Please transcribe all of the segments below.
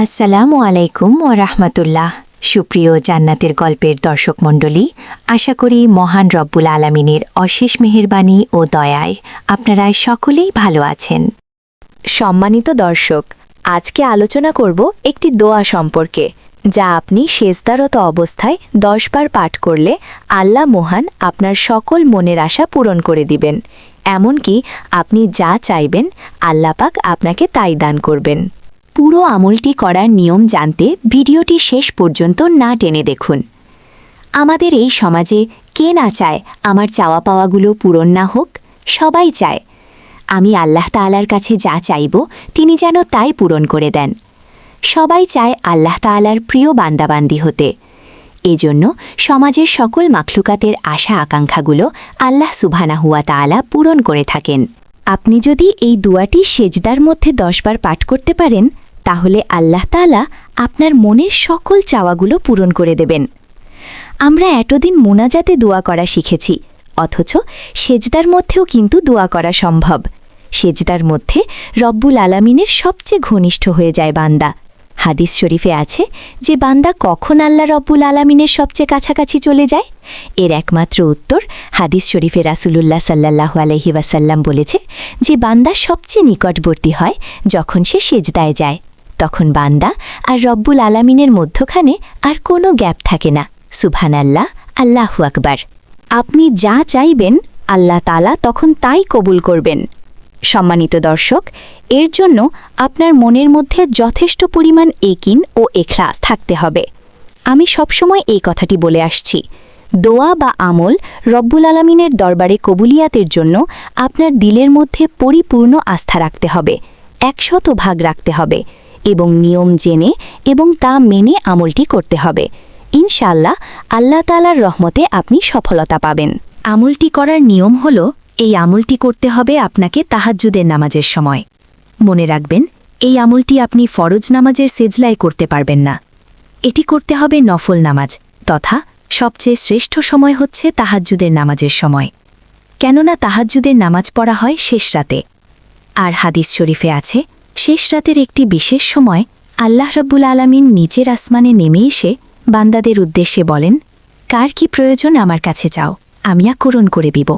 আসসালামু আলাইকুম ওয়া রাহমাতুল্লাহ। সুপ্রিয় জান্নাতের গল্পের দর্শক মণ্ডলী, আশা করি মহান রব্বুল আলামিনের অশেষ মেহেরবানি ও দয়ায় আপনারা সকলেই ভালো আছেন। সম্মানিত দর্শক, আজকে আলোচনা করব একটি দোয়া সম্পর্কে, যা আপনি সেজদারত অবস্থায় 10 বার পাঠ করলে আল্লাহ মহান আপনার সকল মনের আশা পূরণ করে দিবেন। এমনকি আপনি যা চাইবেন আল্লাহ পাক আপনাকে তাই দান করবেন। পুরো আমলটি করার নিয়ম জানতে ভিডিওটি শেষ পর্যন্ত না টেনে দেখুন। আমাদের এই সমাজে কে না চায় আমার চাওয়া পাওয়াগুলো পূরণ না হোক? সবাই চায়। আমি আল্লাহ তাআলার কাছে যা চাইব তিনি যেন তাই পূরণ করে দেন। সবাই চায় আল্লাহ তাআলার প্রিয় বান্দাবান্দি হতে। এজন্য সমাজের সকল মাখলুকাতের আশা আকাঙ্ক্ষাগুলো আল্লাহ সুবহানাহু ওয়া তাআলা পূরণ করে থাকেন। আপনি যদি এই দোয়াটি সেজদার মধ্যে 10 বার পাঠ করতে পারেন, তাহলে আল্লাহ তাআলা আপনার মনের সকল চাওয়াগুলো পূরণ করে দেবেন। আমরা এতদিন মুনাজাতে দোয়া করা শিখেছি, অথচ সেজদার মধ্যেও কিন্তু দোয়া করা সম্ভব। সেজদার মধ্যে রব্বুল আলামিনের সবচেয়ে ঘনিষ্ঠ হয়ে যায় বান্দা। হাদিস শরীফে আছে যে বান্দা কখন আল্লাহ রব্বুল আলামিনের সবচেয়ে কাছাকাছি চলে যায়? এর একমাত্র উত্তর হাদিস শরীফে রাসূলুল্লাহ সাল্লাল্লাহু আলাইহি ওয়াসাল্লাম বলেছে যে বান্দা সবচেয়ে নিকটবর্তী হয় যখন সে সেজদায় যায়। তখন বান্দা আর রব্বুল আলামিনের মধ্যখানে আর কোনো গ্যাপ থাকে না। সুবহানাল্লাহ, আল্লাহু আকবার। আপনি যা চাইবেন আল্লাহ তাআলা তখন তাই কবুল করবেন। সম্মানিত দর্শক, এর জন্য আপনার মনের মধ্যে যথেষ্ট পরিমাণ ইয়াকিন ও ইখলাস থাকতে হবে। আমি সবসময় এই কথাটি বলে আসছি, দোয়া বা আমল রব্বুল আলামিনের দরবারে কবুলিয়াতের জন্য আপনার দিলের মধ্যে পরিপূর্ণ আস্থা রাখতে হবে, 100% রাখতে হবে এবং নিয়ম জেনে এবং তা মেনে আমলটি করতে হবে। ইনশাআল্লাহ আল্লাহ তাআলার রহমতে আপনি সফলতা পাবেন। আমলটি করার নিয়ম হল, এই আমলটি করতে হবে আপনাকে তাহাজ্জুদের নামাজের সময়। মনে রাখবেন, এই আমলটি আপনি ফরজ নামাজের সেজলায় করতে পারবেন না। এটি করতে হবে নফল নামাজ, তথা সবচেয়ে শ্রেষ্ঠ সময় হচ্ছে তাহাজ্জুদের নামাজের সময়। কেননা তাহাজ্জুদের নামাজ পড়া হয় শেষ রাতে। আর হাদিস শরীফে আছে, শেষ রাতের একটি বিশেষ সময় আল্লাহ রাব্বুল আলামিন নিচের আসমানে নেমে এসে বান্দাদের উদ্দেশ্যে বলেন, কার কি প্রয়োজন আমার কাছে চাও, আমি পূরণ করে দিব।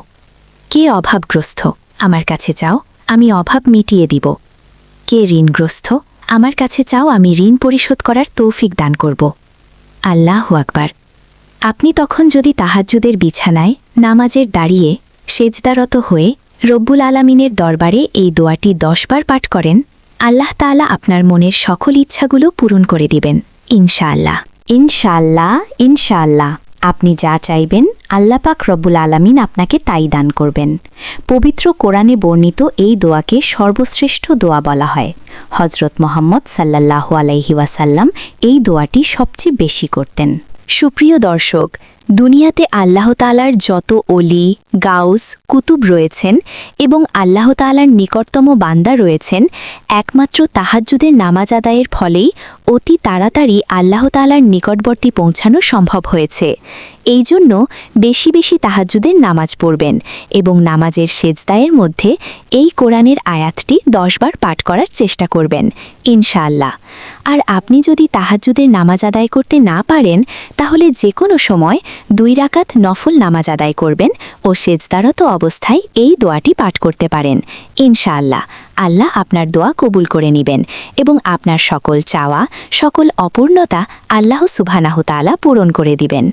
কে অভাবগ্রস্ত আমার কাছে চাও, আমি অভাব মিটিয়ে দিব। কে ঋণগ্রস্ত আমার কাছে চাও, আমি ঋণ পরিশোধ করার তৌফিক দান করব। আল্লাহু আকবার। আপনি তখন যদি তাহাজ্জুদের বিছানায় নামাজের দাঁড়িয়ে সেজদারত হয়ে রব্বুল আলামিনের দরবারে এই দোয়াটি 10 বার পাঠ করেন, আল্লাহ তাআলা আপনার মনের সকল ইচ্ছাগুলো পূরণ করে দিবেন ইনশাআল্লাহ। ইনশাআল্লাহ, ইনশাআল্লাহ। আপনি যা চাইবেন আল্লাহ পাক রব্বুল আলামিন আপনাকে তাই দান করবেন। পবিত্র কোরআনে বর্ণিত এই দোয়াকে সর্বশ্রেষ্ঠ দোয়া বলা হয়। হযরত মুহাম্মদ সাল্লাল্লাহু আলাইহি ওয়াসাল্লাম এই দোয়াটি সবচেয়ে বেশি করতেন। সুপ্রিয় দর্শক, দুনিয়াতে আল্লাহ তাআলার যত ওলি, গাউস, কুতুব রয়েছেন এবং আল্লাহ তাআলার নিকটতম বান্দা রয়েছেন, একমাত্র তাহাজ্জুদের নামাজ আদায়ের ফলেই অতি তাড়াতাড়ি আল্লাহ তাআলার নিকটবর্তী পৌঁছানো সম্ভব হয়েছে। এই জন্য বেশি বেশি তাহাজ্জুদের নামাজ পড়বেন এবং নামাজের সেজদায়ের মধ্যে এই কোরআনের আয়াতটি 10 বার পাঠ করার চেষ্টা করবেন ইনশাআল্লাহ। আর আপনি যদি তাহাজ্জুদের নামাজ আদায় করতে না পারেন, তাহলে যে কোনো সময় 2 রাকাত নফল নামাজ আদায় করবেন ও সেজদারত অবস্থায় এই দোয়াটি পাঠ করতে পারেন ইনশাআল্লাহ। আল্লাহ আপনার দোয়া কবুল করে নেবেন এবং আপনার সকল চাওয়া, সকল অপূর্ণতা আল্লাহ সুবহানাহু তাআলা পূরণ করে দিবেন।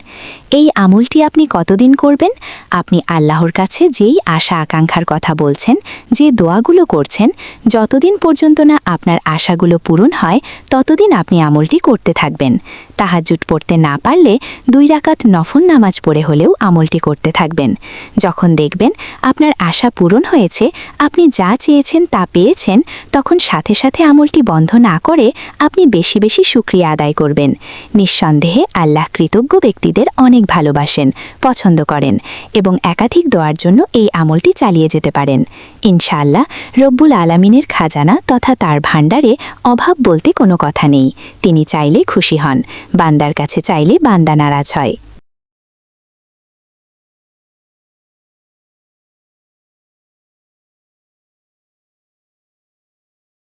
এই আমলটি আপনি কতদিন করবেন? আপনি আল্লাহর কাছে যেই আশা আকাঙ্ক্ষার কথা বলছেন, যে দোয়াগুলো করছেন, যতদিন পর্যন্ত না আপনার আশাগুলো পূরণ হয় ততদিন আপনি আমলটি করতে থাকবেন। তাহাজ্জুদ পড়তে না পারলে 2 রাকাত নফল নামাজ পড়ে হলেও আমলটি করতে থাকবেন। যখন দেখবেন আপনার আশা পূরণ হয়েছে, আপনি যা চেয়েছেন তা পেয়েছেন, তখন সাথে সাথে আমলটি বন্ধ না করে আপনি বেশি বেশি শুকরিয়া আদায় করবেন। নিঃসন্দেহে আল্লাহ কৃতজ্ঞ ব্যক্তিদের অনেক ভালোবাসেন, পছন্দ করেন এবং একাধিক দোয়ার জন্য এই আমলটি চালিয়ে যেতে পারেন। ইনশাআল্লাহ রব্বুল আলামিনের খাজানা তথা তার ভাণ্ডারে অভাব বলতে কোনো কথা নেই। তিনি চাইলে খুশি হন, বান্দার কাছে চাইলে বান্দা নারাজ হয়।